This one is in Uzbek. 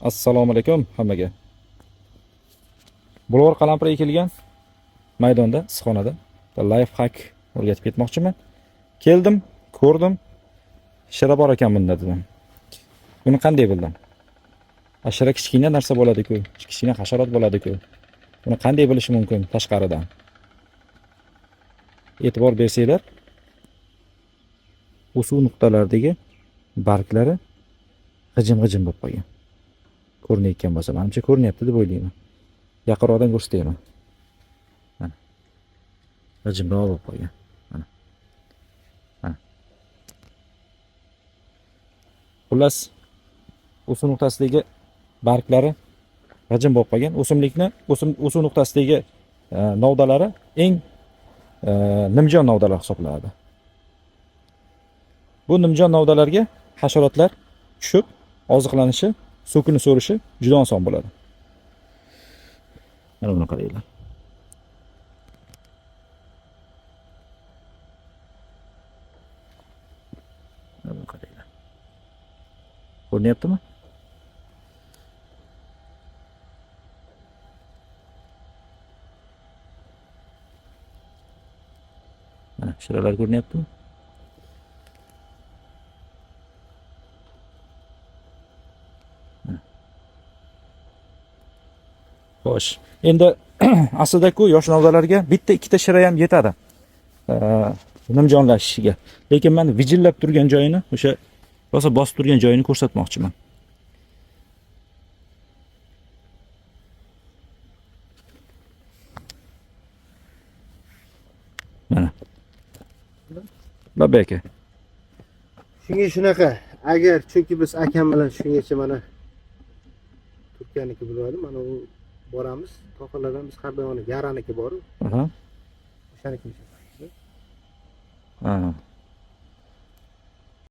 Assalomu alaykum hammaga. Bulg'or qalampir ekilgan maydonda, issiqxonada life hack o'rgatib ketmoqchiman. Keldim, ko'rdim. Shira bor ekan bunda dedim. Buni qanday bildim? Ashira kichkina narsa bo'ladi-ku, kichkina hasharot bo'ladi-ku. Buni qanday bilish mumkin tashqaridan? E'tibor bersanglar, o'suv nuqtalaridagi barglari g'ijim-g'ijim bo'lib qolgan. Ko'rinayotgan bo'lsa, menimcha ko'rinyapti deb o'ylayman. Yaqinroqdan ko'rsatayman. Mana. G'ijimroq bo'lib qolgan. Mana. Mana. Xullas, o'suv nuqtasidagi barglari g'ijim bo'lib qolgan. O'simlikni o'suv nuqtasidagi novdalari eng nimjon novdalar hisoblanadi. Bu nimjon novdalarga hasharotlar tushib, oziqlanishi, so'kini so'rishi juda oson bo'ladi. Mana buni qaranglar. Mana buni qaranglar. Ko'rinyaptimi? Mana shiralar ko'rinyaptimi? Xo'sh, endi aslida-ku yosh novdalarga bitta ikkita shira ham yetadi. Nimjonlashishiga. Lekin men vijillab turgan joyini, o'sha rosa bosib turgan joyini ko'rsatmoqchiman. Mana. Labba aka. Shunga shunaqa, agar chunki biz akam bilan shungacha mana Turkiyaniki bo'ladi, mana u boramiz, to'qalardan biz har doim yaraniki bor. Aha. O'shaniki. Ha.